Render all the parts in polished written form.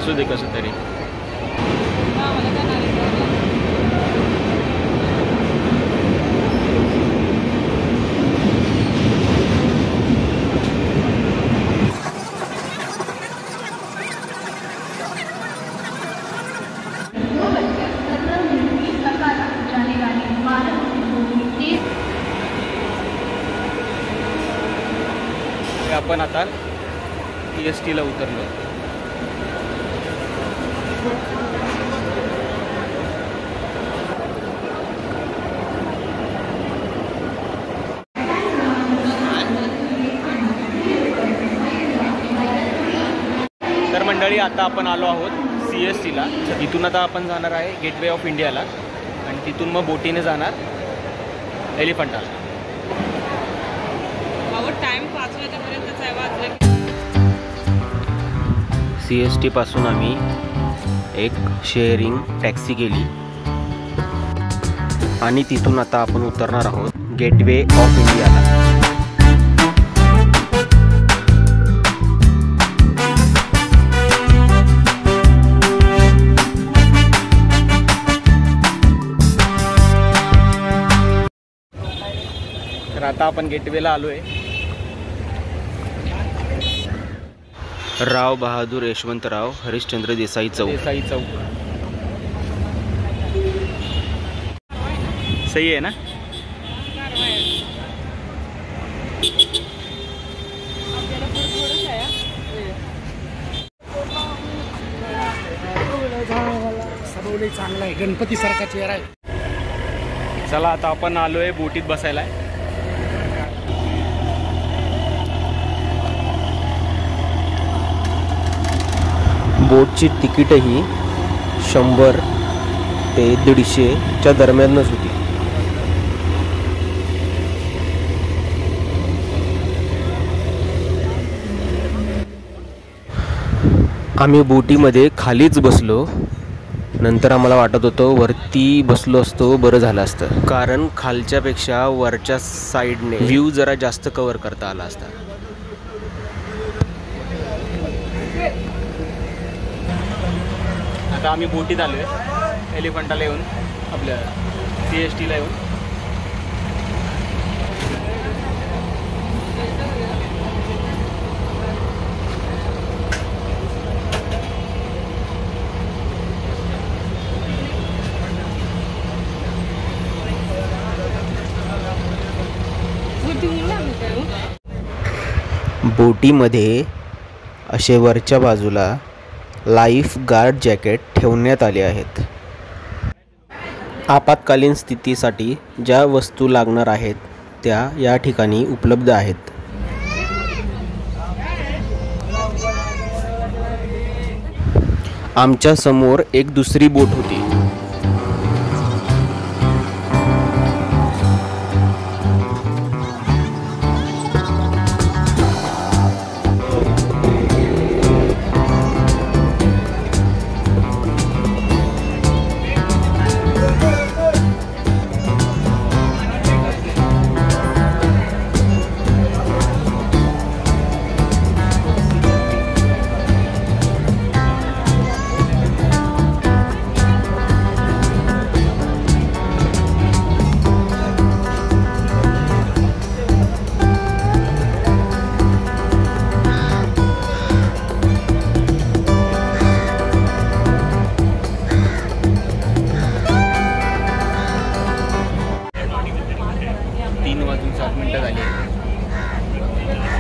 असू दे कसं तरी. आपण आता EST ला उतरलो. तर मंडळी आता आपण आलो आहोत CST ला. तिथून आता आपण जाणार आहे गेटवे ऑफ इंडियाला आणि तिथून मग बोटीने जाणार एलिफंटाला. टाइम 5 वाजेपर्यंतच आहे. वाजले. CST पासून आम्ही एक शेअरिंग टॅक्सी केली आणि तिथून आता आपण उतरणार आहोत गेटवे ऑफ इंडियाला. तर आता आपण गेटवेला आलो आहे. राव बहादूर यशवंतराव हरिश्चंद्र देसाई चौक. सही आहे ना? सरवली चांगला आहे, गणपती सारखा चेहरा आहे. चला आता आपण आलोय बोटीत बसायला. बोटची तिकीटही 100 ते 150च्या दरम्यानच होती. आम्ही बोटीमध्ये खालीच बसलो. नंतर आम्हाला वाटत होतं वरती बसलो असतो बरं झालं असतं, कारण खालच्यापेक्षा वरच्या साईडने व्ह्यू जरा जास्त कव्हर करता आला असता. आता आम्ही बोटीत आलो आहे एलिफंटाला येऊन, आपल्या CST ला येऊन. बोटीमध्ये असे वरच्या बाजूला लाईफ गार्ड जॅकेट ठेवण्यात आले आहेत. आपत्कालीन स्थितीसाठी ज्या वस्तू लागणार आहेत त्या या ठिकाणी उपलब्ध आहेत. आमच्या समोर एक दुसरी बोट होती.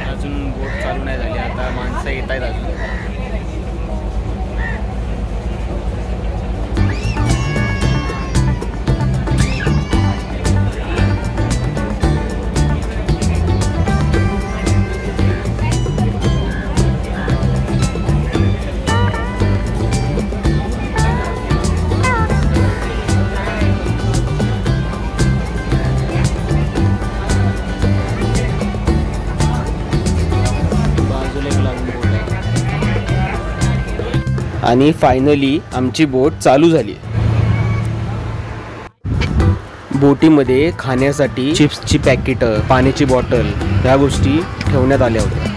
अजून बोट चालू नाही झाली. आता माणसं येत आहेत अजून. 2 आणि फायनली आमची बोट चालू झाली. बोटीमध्ये खाण्यासाठी चिप्सची पॅकेट, पाण्याची बॉटल ह्या गोष्टी ठेवण्यात आल्या होत्या.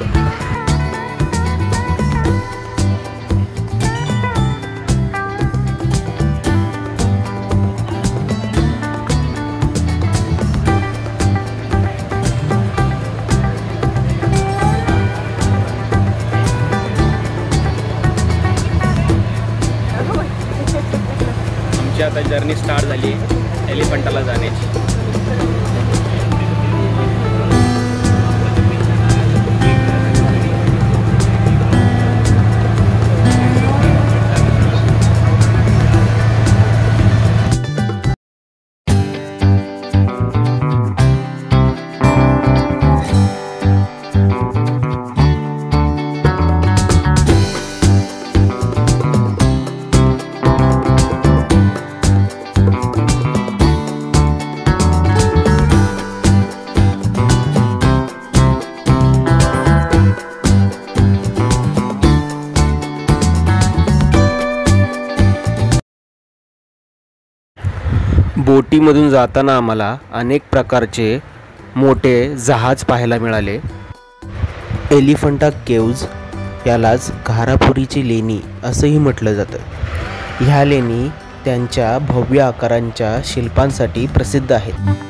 आता जर्नी स्टार्ट झाली एलिफंटाला जाण्याची. बोटीमधून जाताना आम्हाला अनेक प्रकारचे मोठे जहाज पाहायला मिळाले. एलिफंटा केव्ज यालाच घारापुरीची लेणी असंही म्हटलं जातं. ह्या लेणी त्यांच्या भव्य आकारांच्या शिल्पांसाठी प्रसिद्ध आहेत.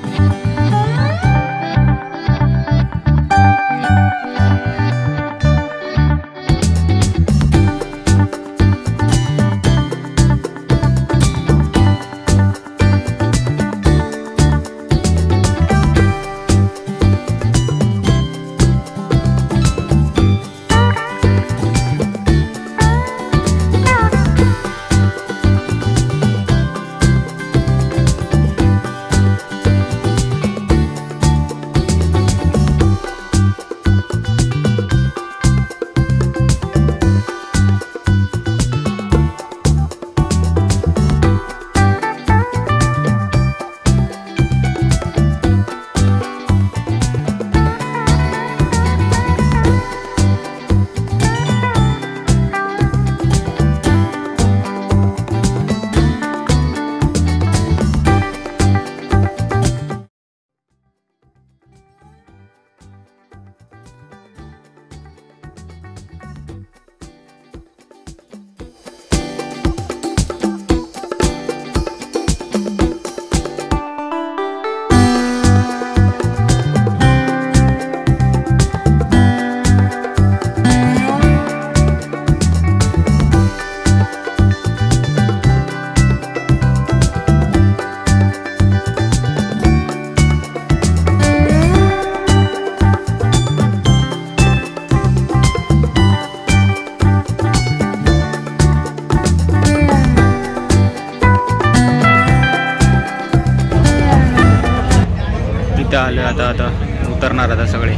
इथं आलं आता उतरणार आता सगळे.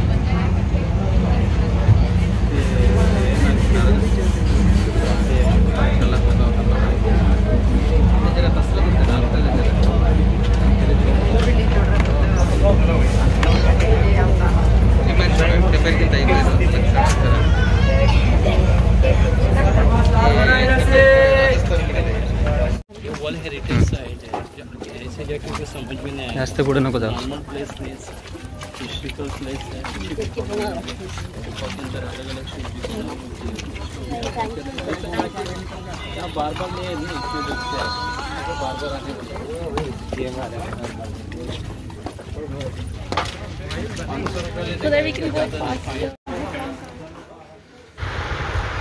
जास्त पुढे नको जाऊ.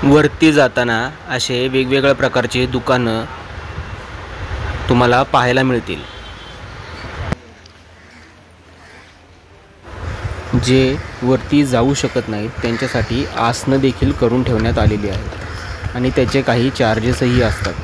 वरती जाताना असे वेगवेगळ्या प्रकारचे दुकानं तुम्हाला पाहायला मिळतील. जे वरती जाऊ शकत नाहीत त्यांच्यासाठी आसनं देखील करून ठेवण्यात आलेली आहेत आणि त्याचे काही चार्जेसही असतात.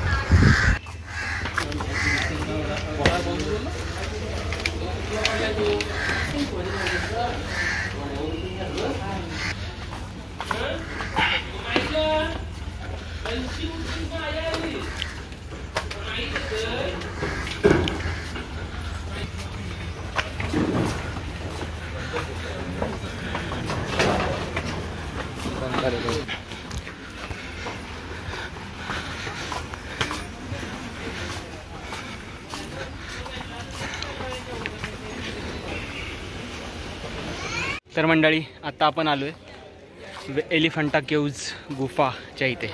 तर मंडळी आता आपण आलोय एलिफंटा केव्ज गुफाच्या इथे.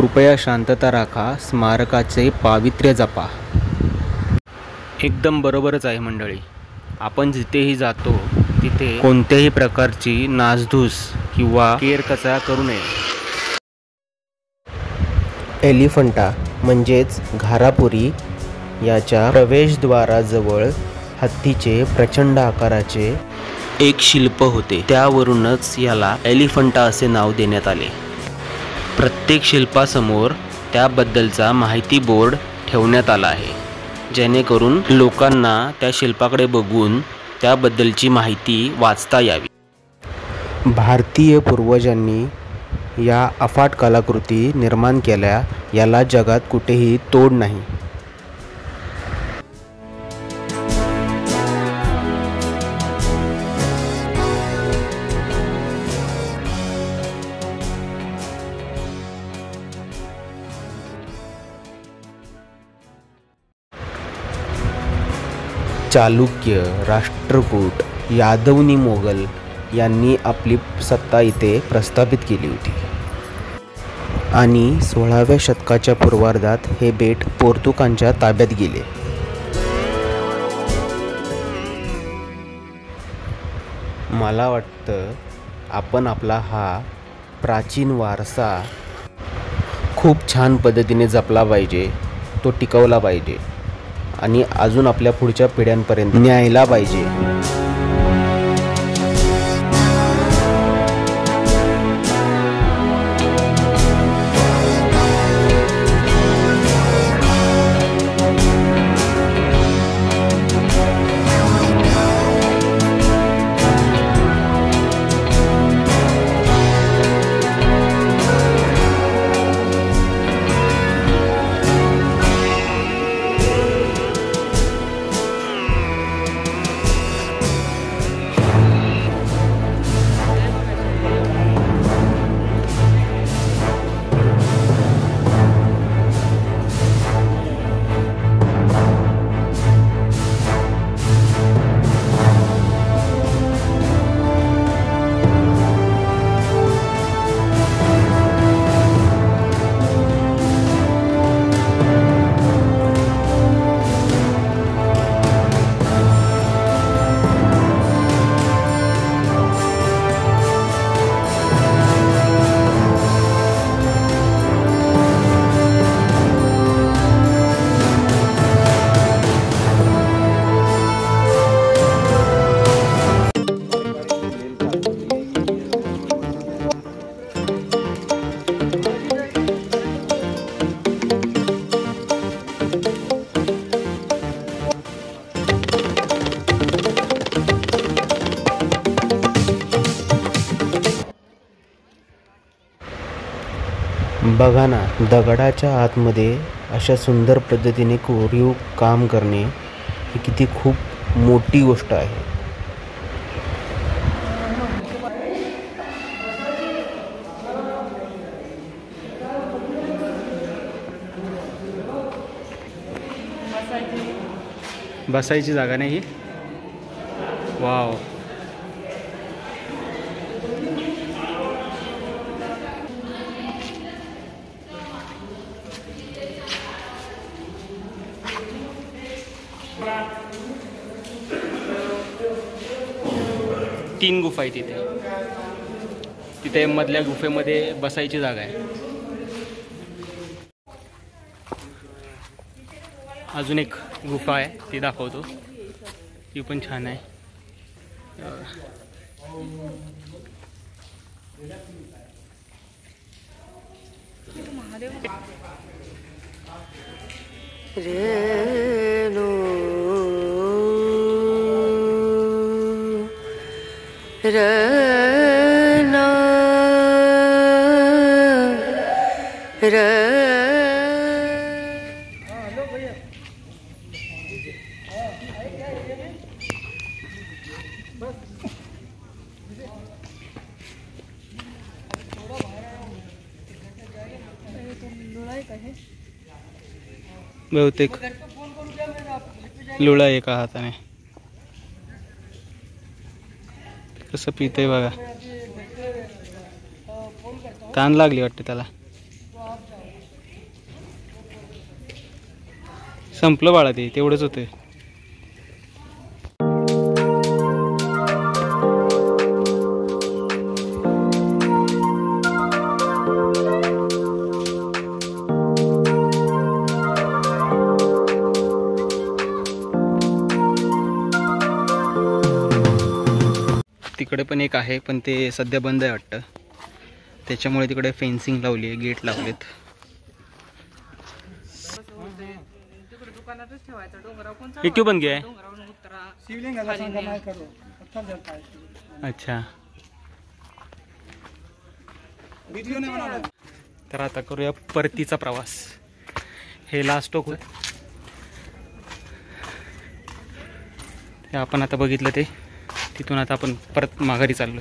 कृपया शांतता राखा, स्मारकाचे पावित्र्य जपा. एकदम बरोबरच आहे मंडळी. आपण जिथेही जातो तिथे कोणत्याही प्रकारची नासधूस किंवा केरकचरा करू नये. एलिफंटा म्हणजेच घारापुरी याच्या प्रवेशद्वाराजवळ हत्तीचे प्रचंड आकाराचे एक शिल्प होते. त्यावरूनच याला एलिफंटा असे नाव देण्यात आले. प्रत्येक शिल्पासमोर त्याबद्दलचा माहिती बोर्ड ठेवण्यात आला आहे, जेणेकरून लोकांना त्या शिल्पाकडे बघून त्याबद्दलची माहिती वाचता यावी. भारतीय पूर्वजांनी या अफाट कलाकृती निर्माण केल्या, याला जगात कुठेही तोड नाही. चालुक्य, राष्ट्रकूट, यादवनी, मोगल यांनी आपली सत्ता इथे प्रस्थापित केली होती आणि 16व्या शतकाच्या पूर्वार्धात हे बेट पोर्तुगालांच्या ताब्यात गेले. मला वाटतं आपण आपला हा प्राचीन वारसा खूप छान पद्धतीने जपला पाहिजे, तो टिकवला पाहिजे आणि अजून आपल्या पुढच्या पिढ्यांपर्यंत न्यायला पाहिजे. बघा ना, दगडाच्या आतमध्ये अशा सुंदर पद्धतीने कोरीव काम करणे ही किती खूप मोठी गोष्ट आहे. बसायची जागा नाही. वाव, तीन गुफा आहे तिथे. तिथे मधल्या गुफेमध्ये बसायची जागा आहे. अजून एक गुफा आहे, ती दाखवतो. ती पण छान आहे. बहुतेक लुळा एका हाताने. कसं पितंय बघा. ताण लागली वाटते त्याला. संपलं बाळा, ते तेवढंच होतं. तिकडे पण एक आहे, पण ते सध्या बंद आहे वाटतं. त्याच्यामुळे तिकडे फेन्सिंग लावली आहे, गेट लावलेत. हे क्यों बन गया है? अच्छा. तर आता करूया परतीचा प्रवास. हे लास्ट टोक हे आपण आता बघितलं, ते तिथून आता आपण परत माघारी चाललो.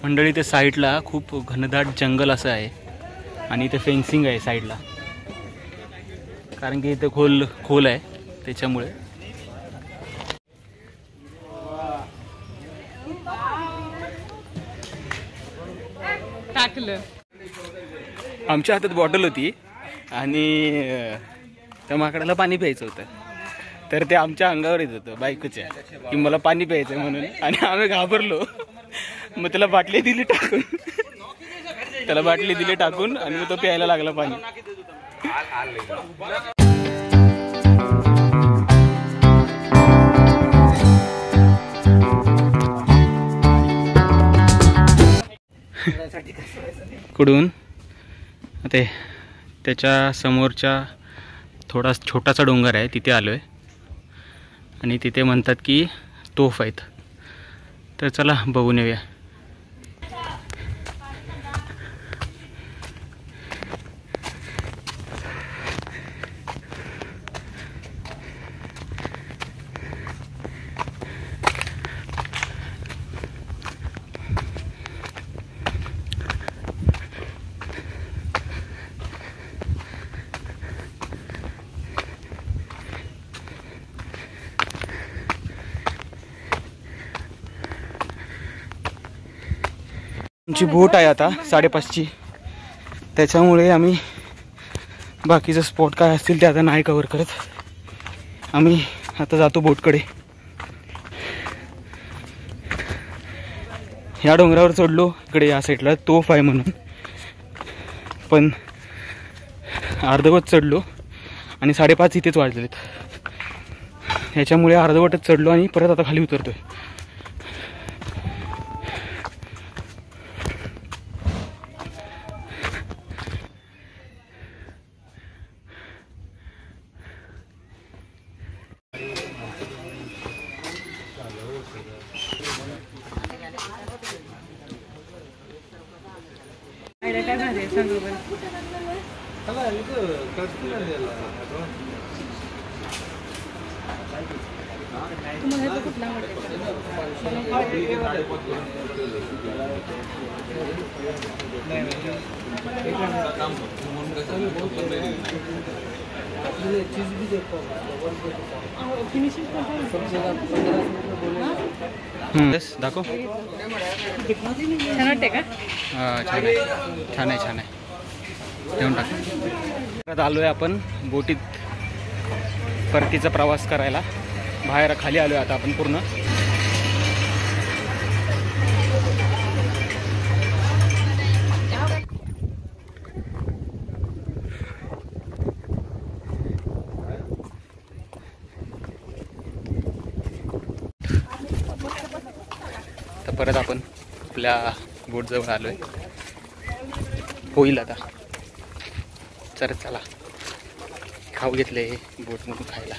मंडळी, ते साईडला खूप घनदाट जंगल असं आहे आणि इथे फेन्सिंग आहे साईडला, कारण की इथे खोल आहे त्याच्यामुळे. टाकलं. आमच्या हातात बॉटल होती आणि त्या माकडाला पाणी प्यायचं होतं, तर ते आमच्या अंगावर येत होतं बायकोच्या, की मला पाणी प्यायचं म्हणून. आणि आम्ही घाबरलो, मग त्याला बाटली दिली टाकून आणि मग तो प्यायला लागला पाणी. कुठून ते त्याच्या समोरच्या थोडा छोटासा डोंगर आहे, तिथे आलोय आणि तिथे म्हणतात की तोफ आहेत. तर चला बघून येऊया. आमची बोट आहे आता 5:30ची, त्याच्यामुळे आम्ही बाकीचे स्पॉट काय असतील ते आता नाही कव्हर करत. आम्ही आता जातो बोटकडे. ह्या डोंगरावर चढलो, इकडे या साईडला तोफ आहे म्हणून, पण अर्धवट चढलो आणि 5:30 इथेच वाजलेत. ह्याच्यामुळे अर्धवटच चढलो आणि परत आता खाली उतरतोय. काय झाले सांग बरं. तुम्हाला कुठला दाखव. छान वाटते का? छान आहे. घेऊन टाक. परत आलोय आपण बोटीत परतीचा प्रवास करायला. बाहेर खाली आलोय आता आपण पूर्ण. तर परत आपण आपल्या बोटजवळ आलोय. होईल आता. चला खाऊ घेतले बोटमधून खायला.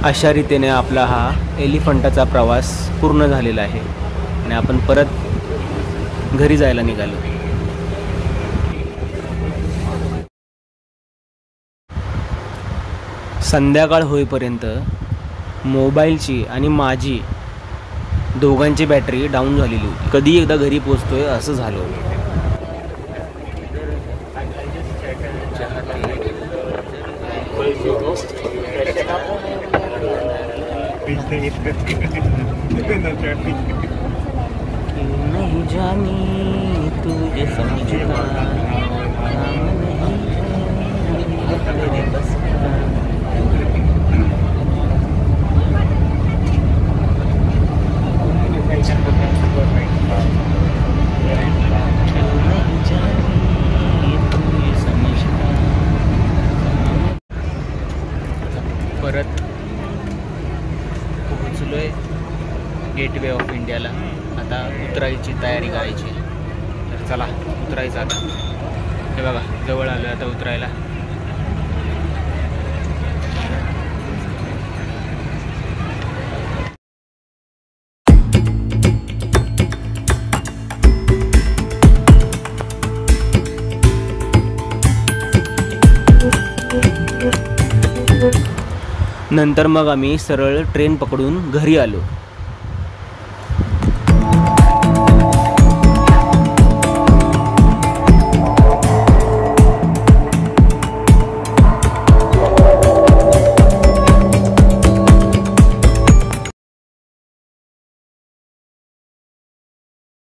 अशा रीतीने आपला हा एलिफंटाचा प्रवास पूर्ण झालेला आहे आणि आपण परत घरी जायला निघालो. संध्याकाळ होईपर्यंत मोबाईलची आणि माझी दोघांची बॅटरी डाऊन झालेली होती. कधी एकदा घरी पोचतोय असं झालं. नहीं जानी तुझे समझना तेरे बस परत पोहोचलोय गेटवे ऑफ इंडियाला. आता उतरायची तयारी करायची. तर चला उतरायचं आता. हे बघा जवळ आलो आता उतरायला. नंतर मग आम्ही सरळ ट्रेन पकडून घरी आलो.